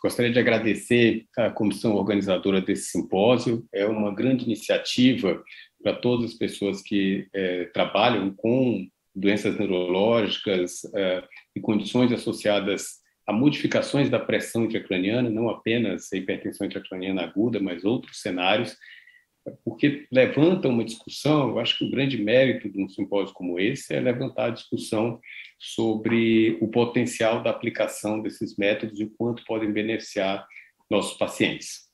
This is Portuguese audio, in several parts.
Gostaria de agradecer à comissão organizadora desse simpósio. É uma grande iniciativa para todas as pessoas que trabalham com doenças neurológicas e condições associadas a modificações da pressão intracraniana, não apenas a hipertensão intracraniana aguda, mas outros cenários, porque levanta uma discussão. Eu acho que o grande mérito de um simpósio como esse é levantar a discussão sobre o potencial da aplicação desses métodos e o quanto podem beneficiar nossos pacientes.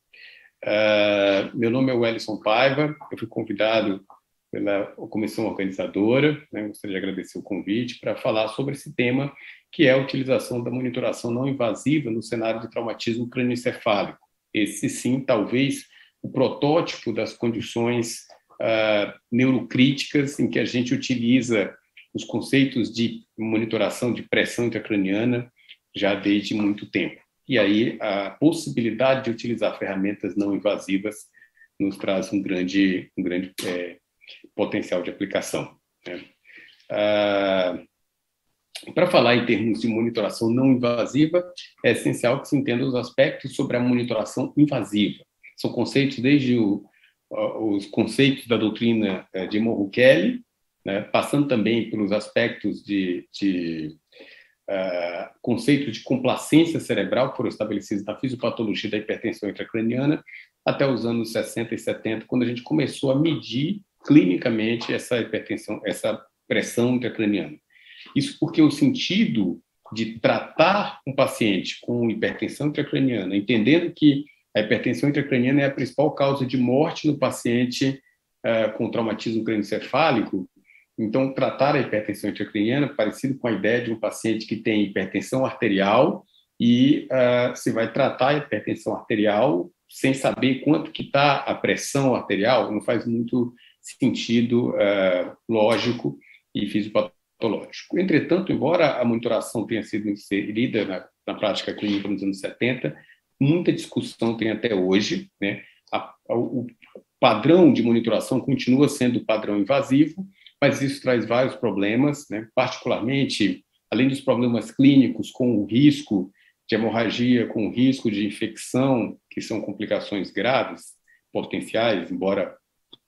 Meu nome é Wellison Paiva, eu fui convidado pela comissão organizadora, gostaria de agradecer o convite para falar sobre esse tema, que é a utilização da monitoração não invasiva no cenário de traumatismo crânioencefálico. Esse, sim, talvez o protótipo das condições neurocríticas em que a gente utiliza os conceitos de monitoração de pressão intracraniana já desde muito tempo. E aí a possibilidade de utilizar ferramentas não invasivas nos traz um grande potencial de aplicação. Para falar em termos de monitoração não invasiva, é essencial que se entenda os aspectos sobre a monitoração invasiva. São conceitos desde os conceitos da doutrina de Morrow-Kelly, passando também pelos aspectos de conceitos de complacência cerebral que foram estabelecidos na fisiopatologia da hipertensão intracraniana, até os anos 60 e 70, quando a gente começou a medir clinicamente essa hipertensão, essa pressão intracraniana. Isso porque o sentido de tratar um paciente com hipertensão intracraniana, entendendo que a hipertensão intracraniana é a principal causa de morte no paciente com traumatismo crânioencefálico. Então, tratar a hipertensão intracraniana é parecido com a ideia de um paciente que tem hipertensão arterial e se vai tratar a hipertensão arterial sem saber quanto que está a pressão arterial, não faz muito sentido lógico e fisiopatológico. Entretanto, embora a monitoração tenha sido inserida na prática clínica nos anos 70, muita discussão tem até hoje, o padrão de monitoração continua sendo o padrão invasivo, mas isso traz vários problemas, particularmente, além dos problemas clínicos com o risco de hemorragia, com o risco de infecção, que são complicações graves, potenciais, embora,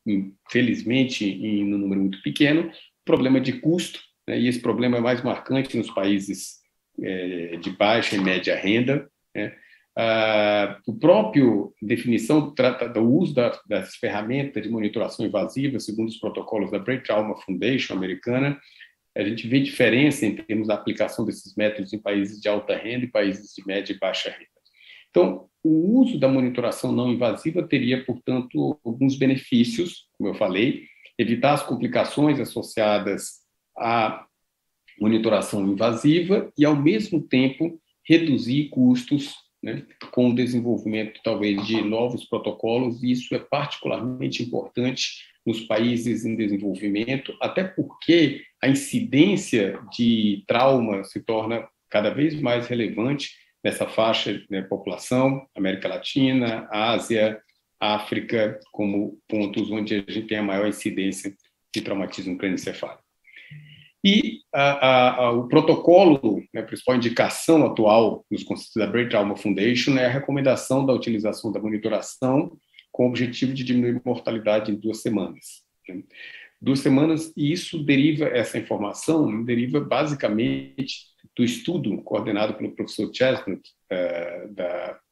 infelizmente, em um número muito pequeno, problema de custo, e esse problema é mais marcante nos países de baixa e média renda. O próprio definição trata do uso das ferramentas de monitoração invasiva, segundo os protocolos da Brain Trauma Foundation americana. A gente vê diferença em termos da aplicação desses métodos em países de alta renda e países de média e baixa renda. Então, o uso da monitoração não invasiva teria, portanto, alguns benefícios, como eu falei, evitar as complicações associadas à monitoração invasiva e, ao mesmo tempo, reduzir custos com o desenvolvimento, talvez, de novos protocolos. E isso é particularmente importante nos países em desenvolvimento, até porque a incidência de trauma se torna cada vez mais relevante nessa faixa de população, América Latina, Ásia, África, como pontos onde a gente tem a maior incidência de traumatismo crânioencefálico. E o protocolo, a principal indicação atual nos conceitos da Brain Trauma Foundation é a recomendação da utilização da monitoração com o objetivo de diminuir a mortalidade em 2 semanas. 2 semanas, e isso deriva, essa informação deriva basicamente do estudo coordenado pelo professor Chestnut,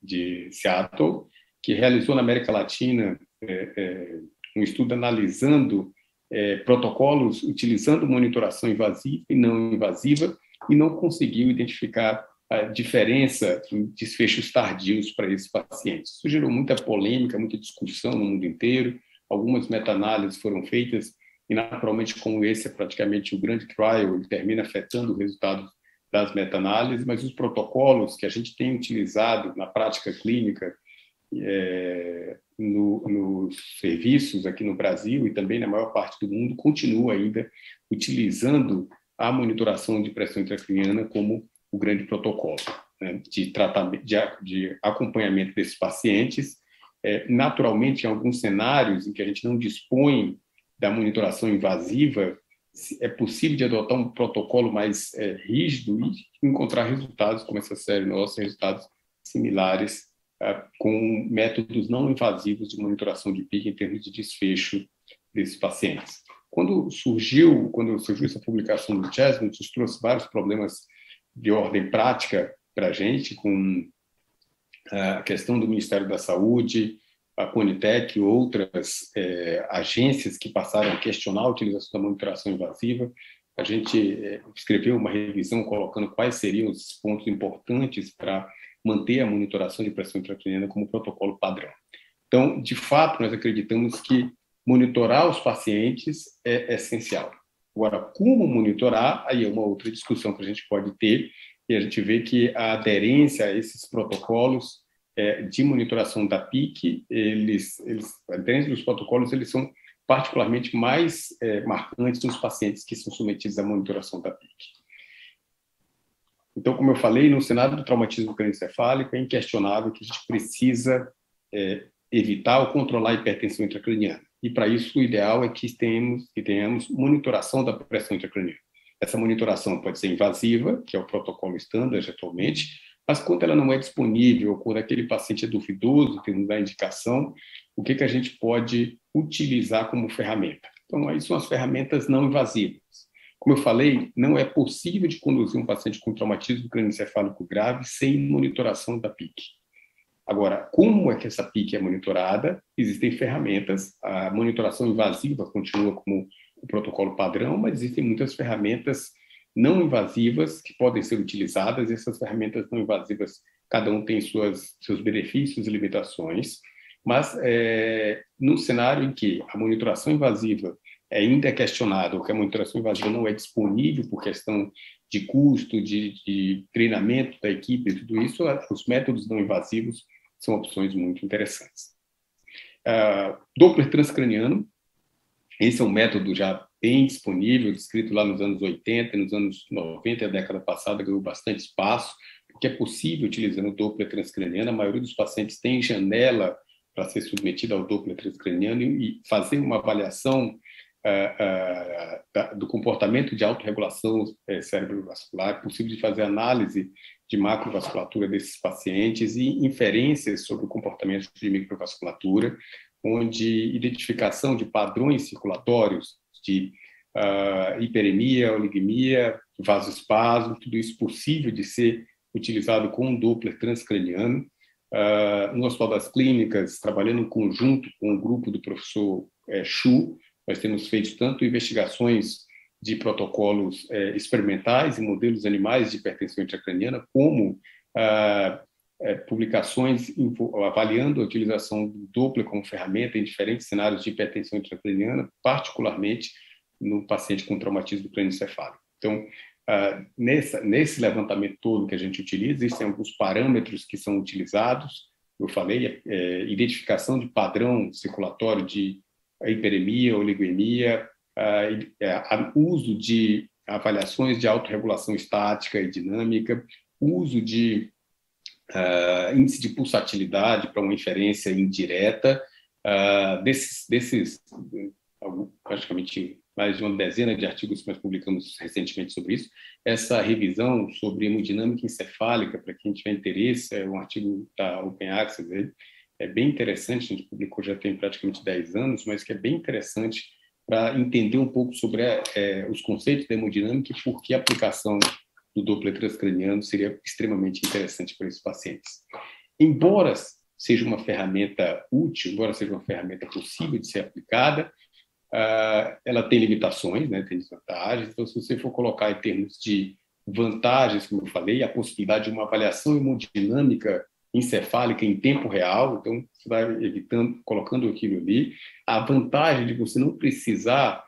de Seattle, que realizou na América Latina um estudo analisando protocolos utilizando monitoração invasiva e não invasiva, e não conseguiu identificar a diferença em desfechos tardios para esses pacientes. Isso gerou muita polêmica, muita discussão no mundo inteiro. Algumas meta-análises foram feitas e, naturalmente, como esse é praticamente o grande trial, ele termina afetando o resultado das meta-análises, mas os protocolos que a gente tem utilizado na prática clínica nos serviços aqui no Brasil e também na maior parte do mundo, continua ainda utilizando a monitoração de pressão intracraniana como o grande protocolo de tratamento, de acompanhamento desses pacientes. Naturalmente, em alguns cenários em que a gente não dispõe da monitoração invasiva, é possível de adotar um protocolo mais rígido e encontrar resultados, como essa série nossa, resultados similares com métodos não invasivos de monitoração de PIC em termos de desfecho desses pacientes. Quando surgiu essa publicação do Chestnut, isso trouxe vários problemas de ordem prática para a gente, com a questão do Ministério da Saúde, a Conitec e outras agências que passaram a questionar a utilização da monitoração invasiva. A gente escreveu uma revisão colocando quais seriam os pontos importantes para manter a monitoração de pressão intracraniana como protocolo padrão. Então, de fato, nós acreditamos que monitorar os pacientes é essencial. Agora, como monitorar, aí é uma outra discussão que a gente pode ter, e a gente vê que a aderência a esses protocolos de monitoração da PIC, a aderência dos protocolos, eles são particularmente mais marcantes nos pacientes que são submetidos à monitoração da PIC. Então, como eu falei, no cenário do traumatismo crânioencefálico, é inquestionável que a gente precisa evitar ou controlar a hipertensão intracraniana. E, para isso, o ideal é que tenhamos monitoração da pressão intracraniana. Essa monitoração pode ser invasiva, que é o protocolo standard atualmente, mas quando ela não é disponível, ou quando aquele paciente é duvidoso, que não dá indicação, o que a gente pode utilizar como ferramenta? Então, aí são as ferramentas não invasivas. Como eu falei, não é possível de conduzir um paciente com traumatismo crânioencefálico grave sem monitoração da PIC. Agora, como é que essa PIC é monitorada? Existem ferramentas, a monitoração invasiva continua como o protocolo padrão, mas existem muitas ferramentas não invasivas que podem ser utilizadas, e essas ferramentas não invasivas, cada um tem seus benefícios e limitações, mas num cenário em que a monitoração invasiva ainda é questionada, ou que a monitoração invasiva não é disponível por questão de custo, de treinamento da equipe e tudo isso, os métodos não invasivos são opções muito interessantes. Doppler transcraniano, esse é um método já bem disponível, descrito lá nos anos 80, nos anos 90, a década passada, ganhou bastante espaço, porque é possível, utilizando o Doppler transcraniano, a maioria dos pacientes tem janela para ser submetida ao Doppler transcraniano e fazer uma avaliação do comportamento de autorregulação cerebrovascular, é possível de fazer análise de macrovasculatura desses pacientes e inferências sobre o comportamento de microvasculatura, onde identificação de padrões circulatórios de hiperemia, oligemia, vasoespasmo, tudo isso possível de ser utilizado com um Doppler transcraniano. No Hospital das Clínicas, trabalhando em conjunto com o grupo do professor Chu, nós temos feito tanto investigações de protocolos experimentais em modelos animais de hipertensão intracraniana, como publicações avaliando a utilização do Doppler como ferramenta em diferentes cenários de hipertensão intracraniana, particularmente no paciente com traumatismo crânioencefálico. Então, nesse levantamento todo que a gente utiliza, existem alguns parâmetros que são utilizados. Eu falei, identificação de padrão circulatório de hiperemia, oligoemia, uso de avaliações de autorregulação estática e dinâmica, uso de índice de pulsatilidade para uma inferência indireta, praticamente mais de uma dezena de artigos que nós publicamos recentemente sobre isso. Essa revisão sobre hemodinâmica encefálica, para quem tiver interesse, é um artigo da Open Access, é bem interessante, a gente publicou já tem praticamente 10 anos, mas que é bem interessante para entender um pouco sobre os conceitos da hemodinâmica e por que a aplicação do Doppler transcraniano seria extremamente interessante para esses pacientes. Embora seja uma ferramenta útil, embora seja uma ferramenta possível de ser aplicada, ela tem limitações, né, tem desvantagens. Então, se você for colocar em termos de vantagens, como eu falei, a possibilidade de uma avaliação hemodinâmica encefálica em tempo real, então você vai colocando aquilo ali, a vantagem de você não precisar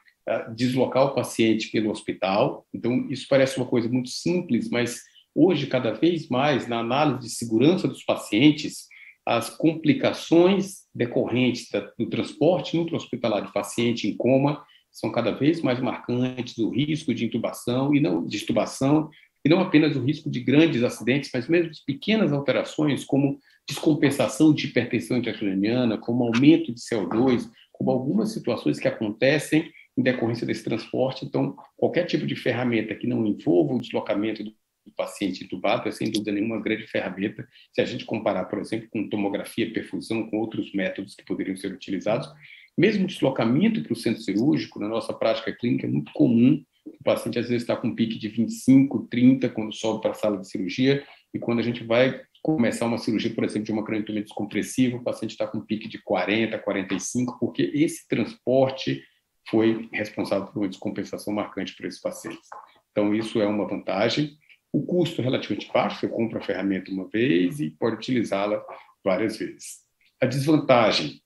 deslocar o paciente pelo hospital. Então, isso parece uma coisa muito simples, mas hoje, cada vez mais, na análise de segurança dos pacientes, as complicações decorrentes do transporte intra-hospitalar de paciente em coma são cada vez mais marcantes, o risco de intubação, e não apenas o risco de grandes acidentes, mas mesmo de pequenas alterações, como descompensação de hipertensão intracraniana, como aumento de CO2, como algumas situações que acontecem em decorrência desse transporte. Então, qualquer tipo de ferramenta que não envolva o deslocamento do paciente entubado é, sem dúvida nenhuma, uma grande ferramenta. Se a gente comparar, por exemplo, com tomografia, perfusão, com outros métodos que poderiam ser utilizados, mesmo o deslocamento para o centro cirúrgico, na nossa prática clínica, é muito comum. O paciente, às vezes, está com um pique de 25, 30, quando sobe para a sala de cirurgia, e quando a gente vai começar uma cirurgia, por exemplo, de uma craniotomia descompressiva, o paciente está com um pique de 40, 45, porque esse transporte foi responsável por uma descompensação marcante para esses pacientes. Então, isso é uma vantagem. O custo é relativamente baixo, você compra a ferramenta uma vez e pode utilizá-la várias vezes. A desvantagem,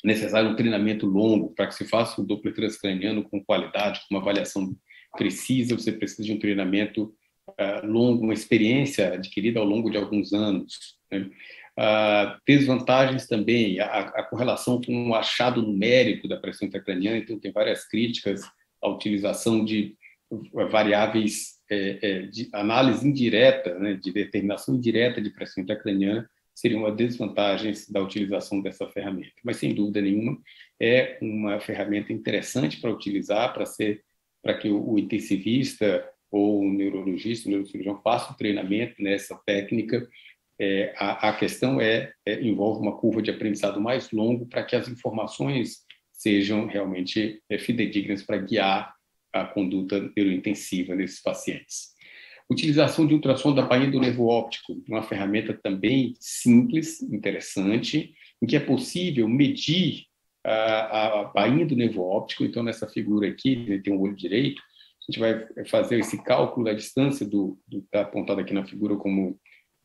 necessário um treinamento longo para que se faça o Doppler transcraniano com qualidade, com uma avaliação precisa, você precisa de um treinamento longo, uma experiência adquirida ao longo de alguns anos, né? Desvantagens também, a correlação com o achado numérico da pressão intracraniana, então tem várias críticas à utilização de variáveis de análise indireta, né, de determinação indireta de pressão intracraniana, seria uma desvantagem da utilização dessa ferramenta. Mas, sem dúvida nenhuma, é uma ferramenta interessante para utilizar, para que o intensivista ou o neurologista, o neurocirurgião faça o treinamento nessa técnica. A questão envolve uma curva de aprendizado mais longo para que as informações sejam realmente fidedignas para guiar a conduta neurointensiva desses pacientes. Utilização de ultrassom da bainha do nervo óptico, uma ferramenta também simples, interessante, em que é possível medir a bainha do nervo óptico. Então, nessa figura aqui, ele tem um olho direito, a gente vai fazer esse cálculo da distância está apontado aqui na figura como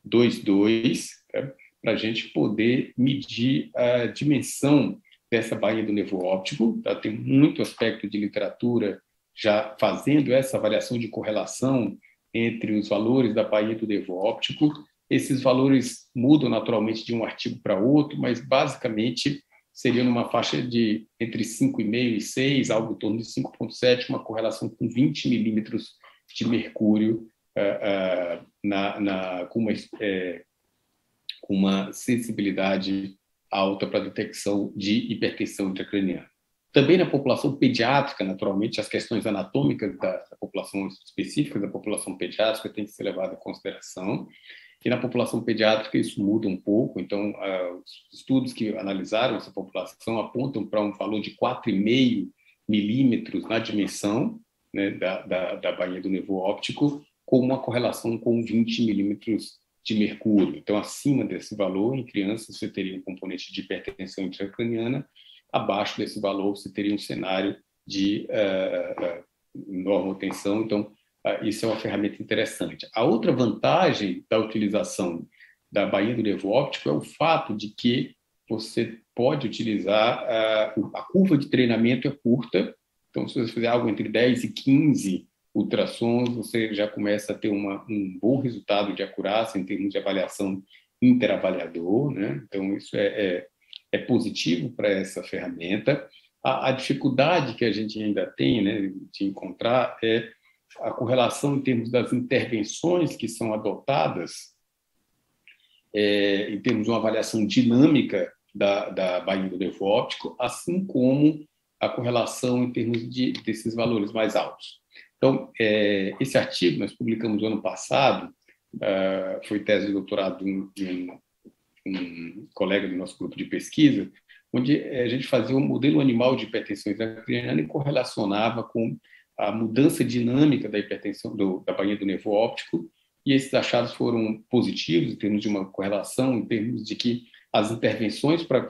2,2, tá? Para a gente poder medir a dimensão dessa bainha do nervo óptico. Tá? Tem muito aspecto de literatura já fazendo essa avaliação de correlação entre os valores da bainha do nervo óptico. Esses valores mudam naturalmente de um artigo para outro, mas basicamente seria numa faixa de entre 5,5 e 6, algo em torno de 5,7, uma correlação com 20 milímetros de mercúrio, com uma sensibilidade alta para a detecção de hipertensão intracraniana. Também na população pediátrica, naturalmente, as questões anatômicas da população específica, da população pediátrica, têm que ser levadas em consideração. E na população pediátrica isso muda um pouco, então os estudos que analisaram essa população apontam para um valor de 4,5 milímetros na dimensão, né, da bainha do nervo óptico, com uma correlação com 20 milímetros de mercúrio. Então, acima desse valor, em crianças, você teria um componente de hipertensão intracraniana, abaixo desse valor, você teria um cenário de normotensão. Então, isso é uma ferramenta interessante. A outra vantagem da utilização da bainha do nervo óptico é o fato de que você pode utilizar a curva de treinamento é curta. Então, se você fizer algo entre 10 e 15 ultrassons, você já começa a ter um bom resultado de acurácia em termos de avaliação interavaliador, né? Então, isso é positivo para essa ferramenta. A dificuldade que a gente ainda tem, né, de encontrar é a correlação em termos das intervenções que são adotadas, em termos de uma avaliação dinâmica da bainha do nervo óptico, assim como a correlação em termos desses valores mais altos. Então, esse artigo nós publicamos no ano passado, foi tese de doutorado de um colega do nosso grupo de pesquisa, onde a gente fazia um modelo animal de hipertensão intracraniana e correlacionava com a mudança dinâmica da hipertensão da bainha do nervo óptico, e esses achados foram positivos em termos de uma correlação, em termos de que as intervenções para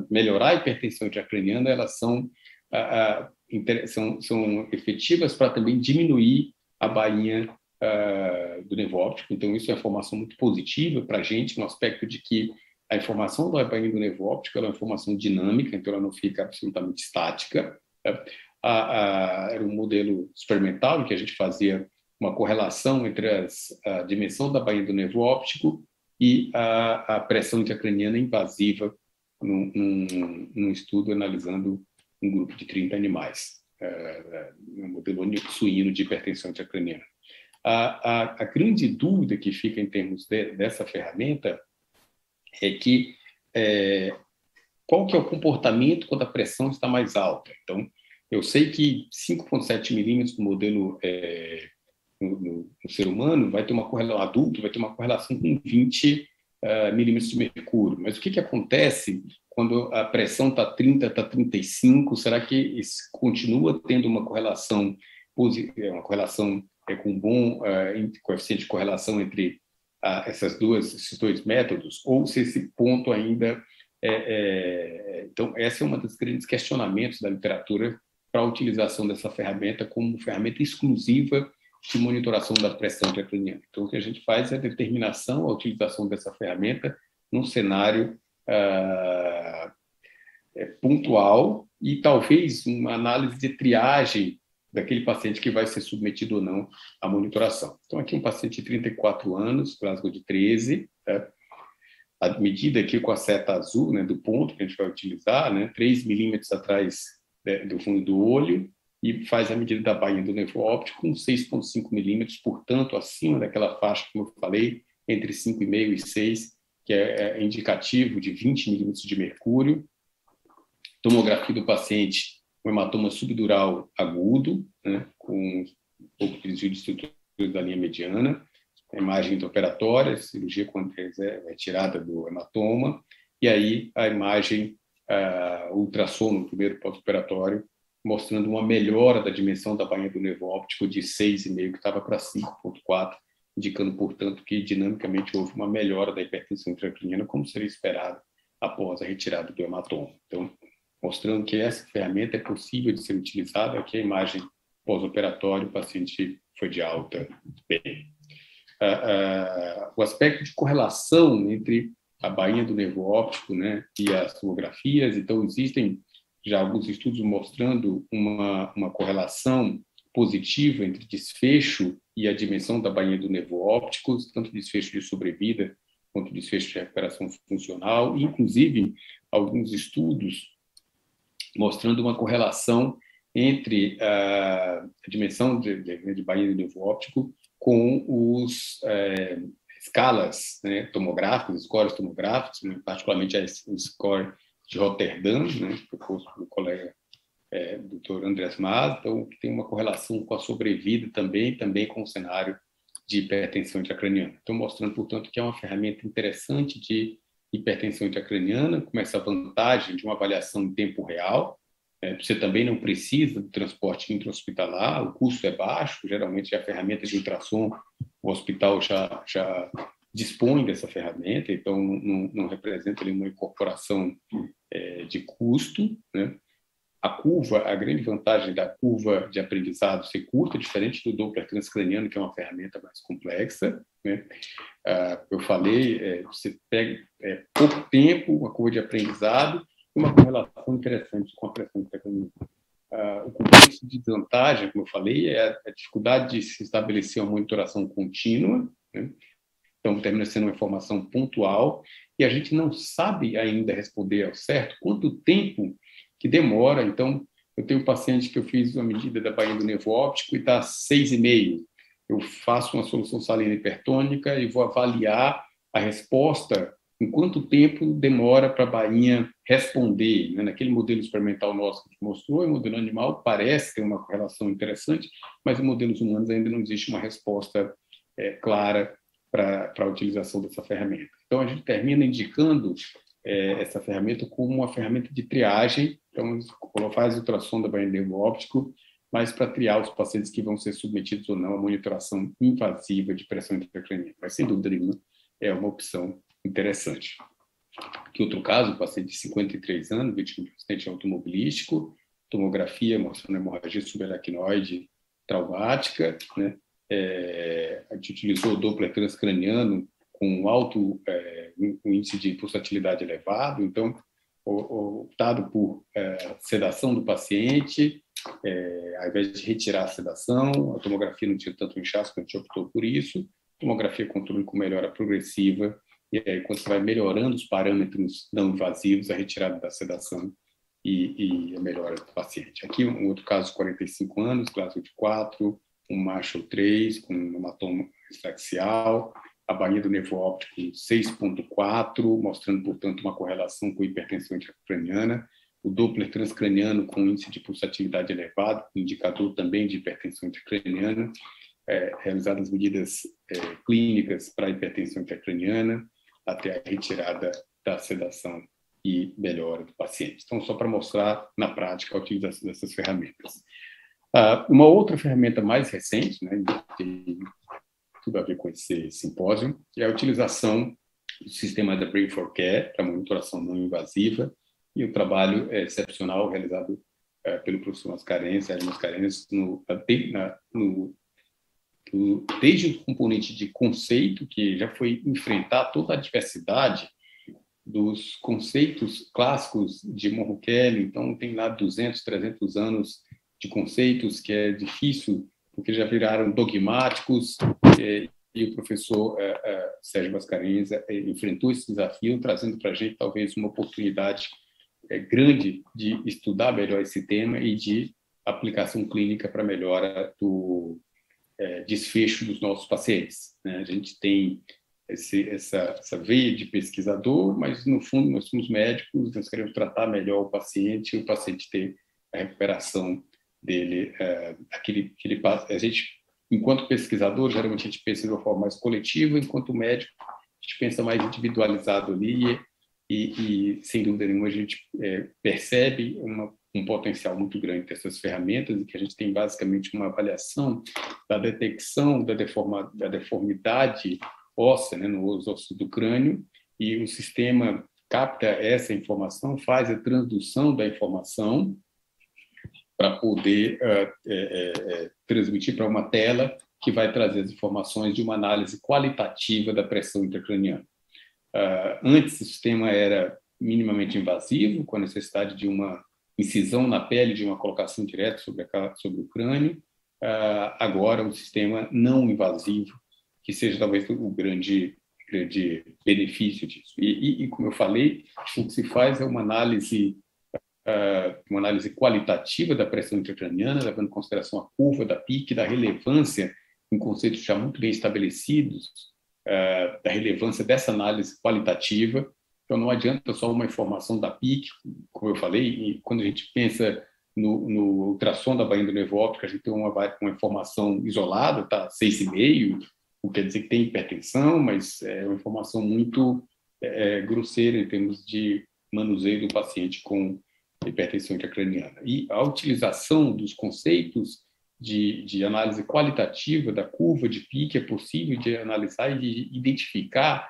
melhorar a hipertensão intracraniana, elas são efetivas para também diminuir a bainha do nervo óptico. Então, isso é uma informação muito positiva para a gente, no aspecto de que a informação da bainha do nervo óptico ela é uma informação dinâmica, então ela não fica absolutamente estática. Era um modelo experimental em que a gente fazia uma correlação entre a dimensão da bainha do nervo óptico e a pressão intracraniana invasiva num estudo analisando um grupo de 30 animais, um modelo suíno de hipertensão intracraniana. A grande dúvida que fica em termos dessa ferramenta é que qual que é o comportamento quando a pressão está mais alta. Então, eu sei que 5,7 milímetros no modelo no ser humano, vai ter uma correlação, adulto vai ter uma correlação com 20 milímetros de mercúrio. Mas o que acontece quando a pressão está 30, está 35? Será que isso continua tendo uma correlação com um bom coeficiente de correlação entre esses dois métodos? Ou se esse ponto ainda... Então, esse é um dos grandes questionamentos da literatura para a utilização dessa ferramenta como ferramenta exclusiva de monitoração da pressão intracraniana. Então, o que a gente faz é a determinação, a utilização dessa ferramenta num cenário pontual e talvez uma análise de triagem daquele paciente que vai ser submetido ou não à monitoração. Então, aqui um paciente de 34 anos, Glasgow de 13, a medida aqui com a seta azul, né, do ponto que a gente vai utilizar, né, 3 milímetros atrás do fundo do olho, e faz a medida da bainha do nervo óptico com 6,5 milímetros, portanto, acima daquela faixa, como eu falei, entre 5,5 e 6, que é indicativo de 20 milímetros de mercúrio. Tomografia do paciente com hematoma subdural agudo, né, com um pouco de desvio de estrutura da linha mediana, a imagem intraoperatória, cirurgia com retirada do hematoma, e aí a imagem ultrassom no primeiro pós-operatório, mostrando uma melhora da dimensão da bainha do nervo óptico de 6,5, que estava para 5,4, indicando, portanto, que dinamicamente houve uma melhora da hipertensão intracraniana, como seria esperado após a retirada do hematoma. Então, mostrando que essa ferramenta é possível de ser utilizada. Aqui a imagem pós-operatório, o paciente foi de alta bem. O aspecto de correlação entre a bainha do nervo óptico, né, e as tomografias, então existem já alguns estudos mostrando uma correlação positiva entre desfecho e a dimensão da bainha do nervo óptico, tanto desfecho de sobrevida quanto desfecho de recuperação funcional, e, inclusive, alguns estudos mostrando uma correlação entre a dimensão de bainha do nervo óptico com os escalas, né, tomográficas, scores tomográficos, né, particularmente o score de Roterdã, né, proposto pelo colega Dr. Andrés Mas, então, que tem uma correlação com a sobrevida também com o cenário de hipertensão intracraniana. Então, mostrando, portanto, que é uma ferramenta interessante de hipertensão intracraniana, com essa vantagem de uma avaliação em tempo real. Você também não precisa do transporte intra-hospitalar, o custo é baixo, geralmente a ferramenta de ultrassom, o hospital já dispõe dessa ferramenta, então não representa ali uma incorporação de custo, né? A grande vantagem da curva de aprendizado ser curta, diferente do Doppler transcraniano, que é uma ferramenta mais complexa, né? Eu falei, você pega pouco tempo, uma curva de aprendizado, e uma correlação interessante com a pressão intracraniana. O complexo de desvantagem, como eu falei, é a dificuldade de se estabelecer uma monitoração contínua, né? Então, termina sendo uma informação pontual, e a gente não sabe ainda responder ao certo quanto tempo que demora. Então, eu tenho um paciente que eu fiz uma medida da bainha do nervo óptico e está 6,5. Eu faço uma solução salina hipertônica e vou avaliar a resposta, em quanto tempo demora para a bainha responder, né? Naquele modelo experimental nosso que a gente mostrou, em modelo animal parece ter uma correlação interessante, mas em modelos humanos ainda não existe uma resposta clara para a utilização dessa ferramenta. Então, a gente termina indicando essa ferramenta como uma ferramenta de triagem. Então, faz ultrassom da bainha do nervo óptico, mas para triar os pacientes que vão ser submetidos ou não à monitoração invasiva de pressão intracraniana. Mas, sem dúvida nenhuma, é uma opção interessante. Aqui, outro caso, um paciente de 53 anos, vítima de um acidente automobilístico, tomografia mostrando hemorragia subaracnoide traumática, né? A gente utilizou o Doppler transcraniano com alto índice de pulsatilidade elevado, então, optado por sedação do paciente, ao invés de retirar a sedação, a tomografia não tinha tanto inchaço, a gente optou por isso, tomografia controle com melhora progressiva, e aí quando você vai melhorando os parâmetros não invasivos, a retirada da sedação e a melhora do paciente. Aqui um outro caso, 45 anos, Glasgow de 4, um Marshall 3, com hematoma extraxial, a bainha do nervo óptico 6,4, mostrando, portanto, uma correlação com hipertensão intracraniana, o Doppler transcraniano com índice de pulsatilidade elevado, indicador também de hipertensão intracraniana, realizadas medidas clínicas para a hipertensão intracraniana, até a retirada da sedação e melhora do paciente. Então, só para mostrar na prática a utilização dessas ferramentas. Uma outra ferramenta mais recente, né, tem tudo a ver com esse simpósio, é a utilização do sistema da Brain4Care para monitoração não invasiva e o trabalho excepcional realizado pelo professor Sérgio Mascarenhas desde o componente de conceito, que já foi enfrentar toda a diversidade dos conceitos clássicos de Monro Kelly. Então, tem lá 200, 300 anos de conceitos que é difícil, porque já viraram dogmáticos, e o professor Sérgio Mascarenhas enfrentou esse desafio, trazendo para a gente, talvez, uma oportunidade grande de estudar melhor esse tema e de aplicação clínica para melhora do desfecho dos nossos pacientes, né? A gente tem essa veia de pesquisador, mas, no fundo, nós somos médicos, nós queremos tratar melhor o paciente e o paciente ter a recuperação dele. A gente, enquanto pesquisador, geralmente a gente pensa de uma forma mais coletiva, enquanto médico, a gente pensa mais individualizado ali e sem dúvida nenhuma, a gente percebe um potencial muito grande dessas ferramentas e que a gente tem basicamente uma avaliação da detecção da deformidade óssea, né, nos ossos do crânio, e o sistema capta essa informação, faz a transdução da informação para poder transmitir para uma tela que vai trazer as informações de uma análise qualitativa da pressão intracraniana. Antes, o sistema era minimamente invasivo, com a necessidade de uma incisão na pele, de uma colocação direta sobre o crânio. Agora, um sistema não invasivo, que seja talvez o grande benefício disso. E, como eu falei, o que se faz é uma análise qualitativa da pressão intracraniana, levando em consideração a curva da PIC, da relevância, em conceitos já muito bem estabelecidos, da relevância dessa análise qualitativa. Então, não adianta só uma informação da PIC, como eu falei, e quando a gente pensa no ultrassom da baía do nervo óptico, a gente tem uma informação isolada, tá? 6,5, o que quer dizer que tem hipertensão, mas é uma informação muito grosseira em termos de manuseio do paciente com hipertensão intracraniana. E a utilização dos conceitos de análise qualitativa da curva de PIC é possível de analisar e de identificar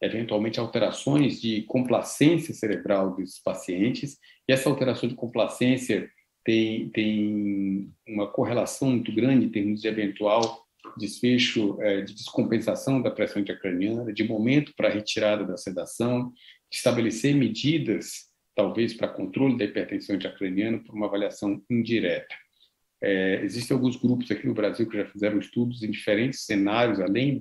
eventualmente alterações de complacência cerebral dos pacientes, e essa alteração de complacência tem uma correlação muito grande em termos de eventual desfecho de descompensação da pressão intracraniana, de momento para a retirada da sedação, de estabelecer medidas, talvez, para controle da hipertensão intracraniana por uma avaliação indireta. Existem alguns grupos aqui no Brasil que já fizeram estudos em diferentes cenários, além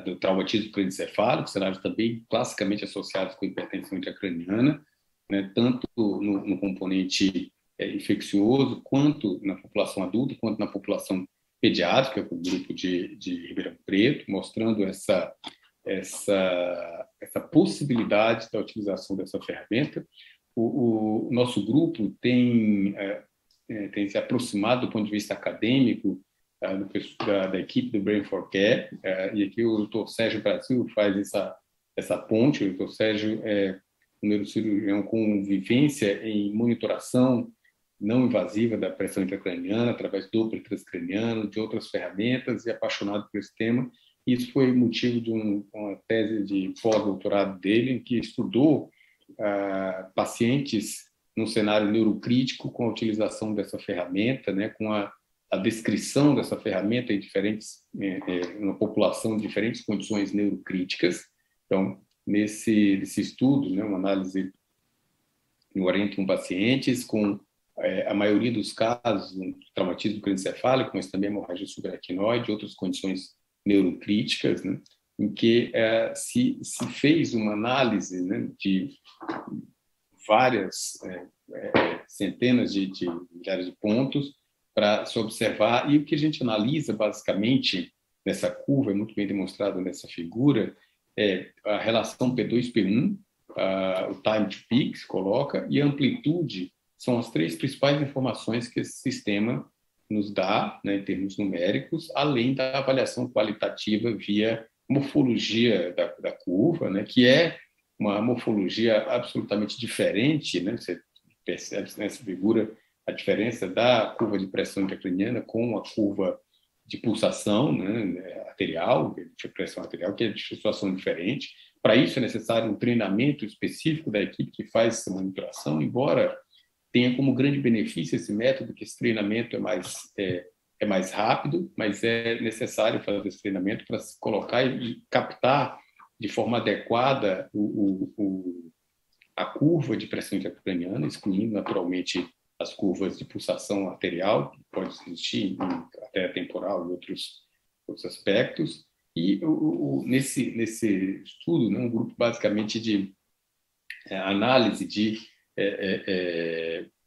do traumatismo cranioencefálico, cenários também classicamente associados com hipertensão intracraniana, né, tanto no componente infeccioso, quanto na população adulta, quanto na população pediátrica, com o grupo de Ribeirão Preto, mostrando essa possibilidade da utilização dessa ferramenta. O nosso grupo tem se aproximado do ponto de vista acadêmico da equipe do Brain4Care, e aqui o Dr. Sérgio Brasil faz essa ponte. O Dr. Sérgio é um neurocirurgião com vivência em monitoração não invasiva da pressão intracraniana, através do Doppler transcraniano, de outras ferramentas, e apaixonado por esse tema. Isso foi motivo de uma tese de pós-doutorado dele, em que estudou pacientes num cenário neurocrítico com a utilização dessa ferramenta, né, com a descrição dessa ferramenta em uma população de diferentes condições neurocríticas. Então, nesse estudo, né, uma análise em 41 pacientes com a maioria dos casos um traumatismo cranioencefálico, mas também hemorragia subaracnoide, outras condições neurocríticas, né, em que se fez uma análise, né, de várias centenas de milhares de pontos para se observar, e o que a gente analisa basicamente nessa curva, é muito bem demonstrado nessa figura, é a relação P2-P1, o time to peak se coloca, e a amplitude são as três principais informações que esse sistema nos dá, né, em termos numéricos, além da avaliação qualitativa via morfologia da curva, né, que é uma morfologia absolutamente diferente, né, você percebe nessa figura a diferença da curva de pressão intracraniana com a curva de pulsação, né, arterial, de pressão arterial, que é de situação diferente. Para isso é necessário um treinamento específico da equipe que faz essa monitoração, embora tenha como grande benefício esse método, que esse treinamento é mais rápido, mas é necessário fazer esse treinamento para se colocar e captar de forma adequada a curva de pressão intracraniana, excluindo naturalmente as curvas de pulsação arterial, que pode existir em artéria temporal e outros aspectos. E nesse estudo, né, um grupo basicamente de análise de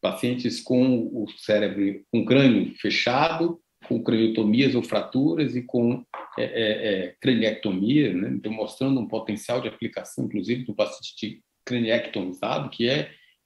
pacientes com o cérebro, com o crânio fechado, com craniotomias ou fraturas e com craniectomia, né? Então, mostrando um potencial de aplicação, inclusive, do paciente craniectomizado, que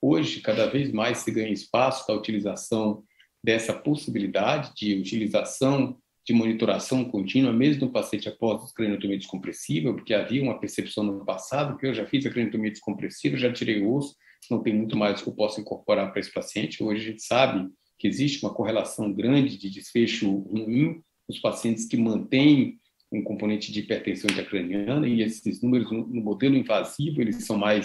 hoje, cada vez mais se ganha espaço da utilização dessa possibilidade de utilização de monitoração contínua, mesmo no paciente após craniotomia descompressiva, porque havia uma percepção no passado que eu já fiz a craniotomia descompressiva, já tirei o osso, não tem muito mais que eu possa incorporar para esse paciente. Hoje a gente sabe que existe uma correlação grande de desfecho ruim nos pacientes que mantêm um componente de hipertensão intracraniana, e esses números no modelo invasivo, eles são a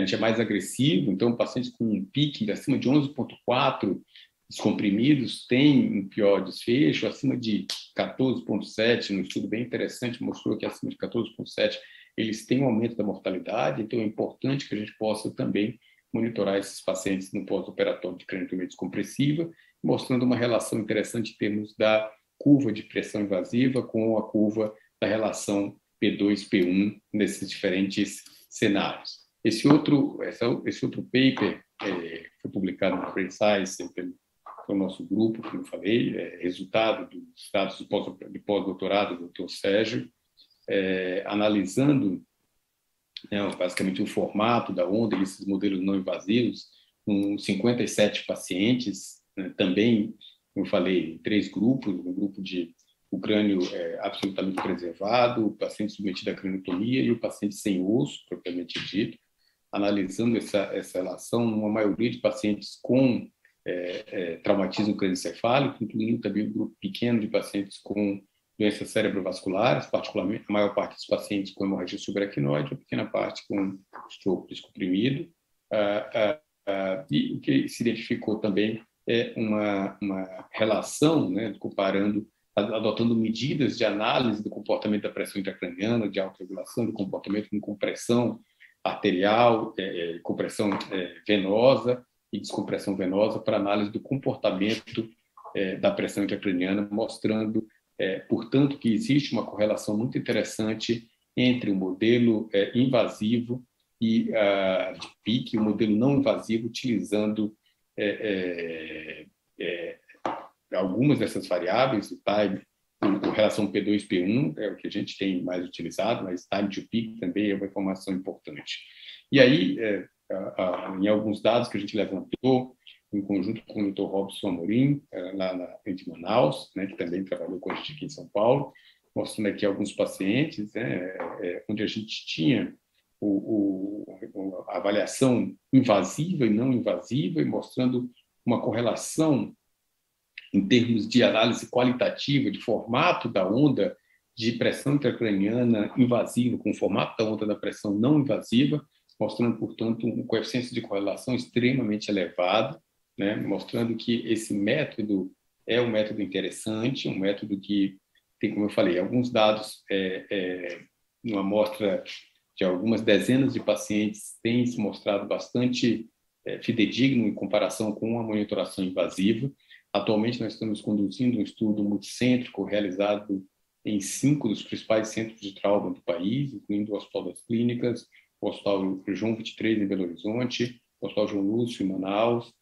gente é mais agressivo, então pacientes com um pique acima de 11,4 descomprimidos têm um pior desfecho, acima de 14,7, um estudo bem interessante mostrou que acima de 14,7 eles têm um aumento da mortalidade, então é importante que a gente possa também monitorar esses pacientes no pós-operatório de craniotomia descompressiva, mostrando uma relação interessante em termos da curva de pressão invasiva com a curva da relação P2-P1 nesses diferentes cenários. Esse outro paper foi publicado no Precise pelo nosso grupo, como eu falei, resultado dos dados de pós-doutorado do Dr. Sérgio, analisando basicamente o formato da onda e esses modelos não invasivos, com 57 pacientes, né, também, como eu falei, em 3 grupos, um grupo de o crânio absolutamente preservado, o paciente submetido à craniotomia e o paciente sem osso, propriamente dito, analisando essa relação numa maioria de pacientes com traumatismo crânioencefálico, incluindo também um grupo pequeno de pacientes com doenças cerebrovasculares, particularmente a maior parte dos pacientes com hemorragia subaracnoide, a pequena parte com estropo descomprimido. E o que se identificou também é uma relação, né, adotando medidas de análise do comportamento da pressão intracraniana, de autorregulação do comportamento com compressão arterial, compressão venosa e descompressão venosa para análise do comportamento da pressão intracraniana, mostrando, portanto, que existe uma correlação muito interessante entre o modelo invasivo e de PIC, o modelo não invasivo, utilizando algumas dessas variáveis, o time, a relação P2, P1 é o que a gente tem mais utilizado, mas time to peak também é uma informação importante. E aí, em alguns dados que a gente levantou, em conjunto com o Dr. Robson Amorim, lá de Manaus, né, que também trabalhou com a gente aqui em São Paulo, mostrando aqui alguns pacientes, onde a gente tinha a avaliação invasiva e não invasiva, e mostrando uma correlação em termos de análise qualitativa, de formato da onda de pressão intracraniana invasiva com o formato da onda da pressão não invasiva, mostrando, portanto, um coeficiente de correlação extremamente elevado, né, mostrando que esse método é um método interessante, um método que tem, como eu falei, alguns dados, numa amostra de algumas dezenas de pacientes, tem se mostrado bastante fidedigno em comparação com a monitoração invasiva. Atualmente, nós estamos conduzindo um estudo multicêntrico realizado em 5 dos principais centros de trauma do país, incluindo o Hospital das Clínicas, o Hospital João 23, em Belo Horizonte, o Hospital João Lúcio, em Manaus,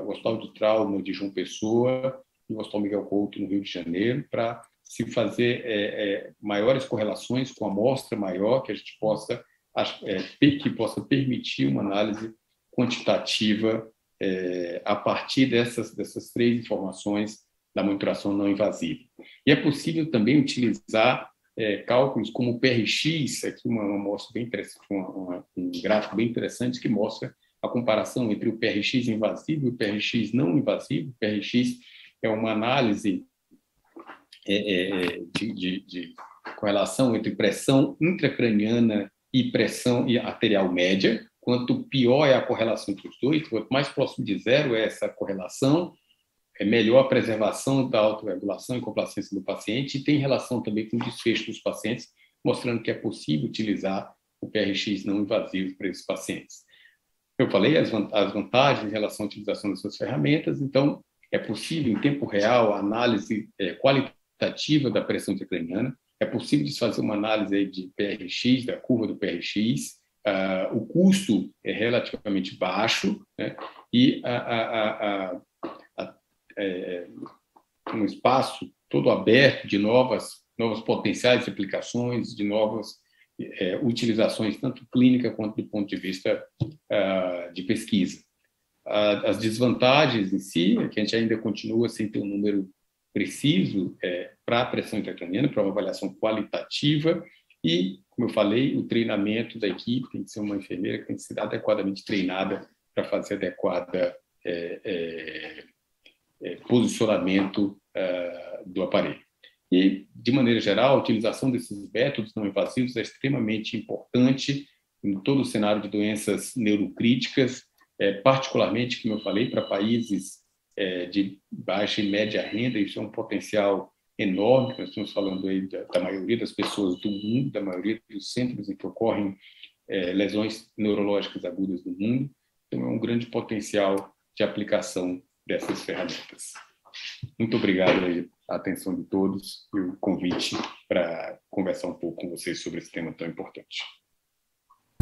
o Hospital de Trauma de João Pessoa e o Hospital Miguel Couto, no Rio de Janeiro, para se fazer maiores correlações com a amostra maior, que a gente possa, que possa permitir uma análise quantitativa a partir dessas 3 informações da monitoração não invasiva. E é possível também utilizar cálculos como o PRX, aqui uma amostra bem interessante, um gráfico bem interessante que mostra a comparação entre o PRX invasivo e o PRX não invasivo. O PRX é uma análise de correlação entre pressão intracraniana e pressão arterial média. Quanto pior é a correlação entre os dois, quanto mais próximo de zero é essa correlação, é melhor a preservação da autorregulação e complacência do paciente, e tem relação também com o desfecho dos pacientes, mostrando que é possível utilizar o PRX não invasivo para esses pacientes. Eu falei as vantagens em relação à utilização dessas ferramentas, então é possível, em tempo real, a análise qualitativa da pressão intracraniana, é possível de fazer uma análise aí de PRX, da curva do PRX, o custo é relativamente baixo, né? E um espaço todo aberto de novas potenciais aplicações, de novas utilizações, tanto clínica quanto do ponto de vista de pesquisa. As desvantagens em si é que a gente ainda continua sem ter um número preciso para a pressão intracraniana, para uma avaliação qualitativa, e, como eu falei, o treinamento da equipe tem que ser uma enfermeira que tem que ser adequadamente treinada para fazer adequada posicionamento do aparelho. E, de maneira geral, a utilização desses métodos não invasivos é extremamente importante em todo o cenário de doenças neurocríticas, particularmente, como eu falei, para países de baixa e média renda. Isso é um potencial enorme. Nós estamos falando aí da maioria das pessoas do mundo, da maioria dos centros em que ocorrem lesões neurológicas agudas no mundo. Então, é um grande potencial de aplicação dessas ferramentas. Muito obrigado aí a atenção de todos e o convite para conversar um pouco com vocês sobre esse tema tão importante.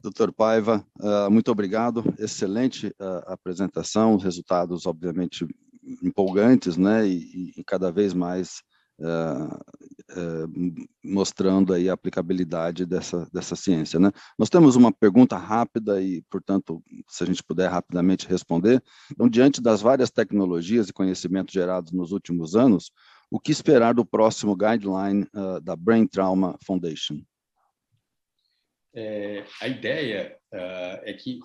Dr. Paiva, muito obrigado. Excelente apresentação, os resultados, obviamente, empolgantes, né? E cada vez mais mostrando aí a aplicabilidade dessa ciência, né? Nós temos uma pergunta rápida e, portanto, se a gente puder rapidamente responder. Então, diante das várias tecnologias e conhecimentos gerados nos últimos anos, o que esperar do próximo guideline da Brain Trauma Foundation? A ideia é que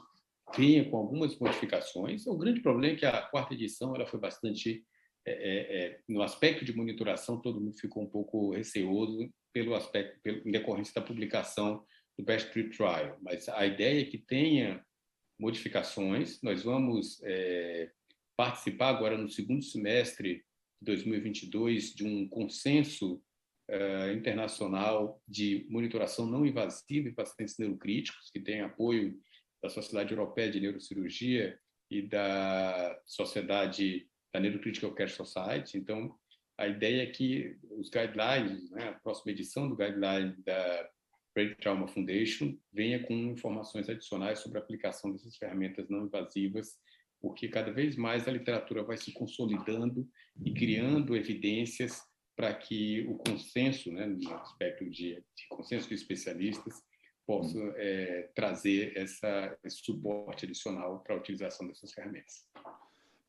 venha com algumas modificações. O grande problema é que a 4ª edição ela foi bastante... no aspecto de monitoração, todo mundo ficou um pouco receoso em decorrência da publicação do Best Trip Trial. Mas a ideia é que tenha modificações. Nós vamos participar agora no segundo semestre de 2022 de um consenso internacional de monitoração não invasiva em pacientes neurocríticos, que tem apoio da Sociedade Europeia de Neurocirurgia e da Sociedade da Neurocritical Care Society. Então, a ideia é que os guidelines, né, a próxima edição do guideline da Brain Trauma Foundation venha com informações adicionais sobre a aplicação dessas ferramentas não invasivas, porque cada vez mais a literatura vai se consolidando e criando evidências para que o consenso, né, no aspecto de consenso de especialistas, possa trazer esse suporte adicional para a utilização dessas ferramentas.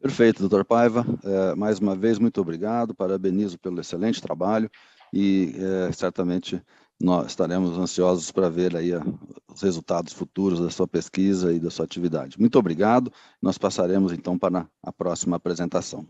Perfeito, Dr. Paiva. Mais uma vez, muito obrigado, parabenizo pelo excelente trabalho e certamente nós estaremos ansiosos para ver aí os resultados futuros da sua pesquisa e da sua atividade. Muito obrigado. Nós passaremos então para a próxima apresentação.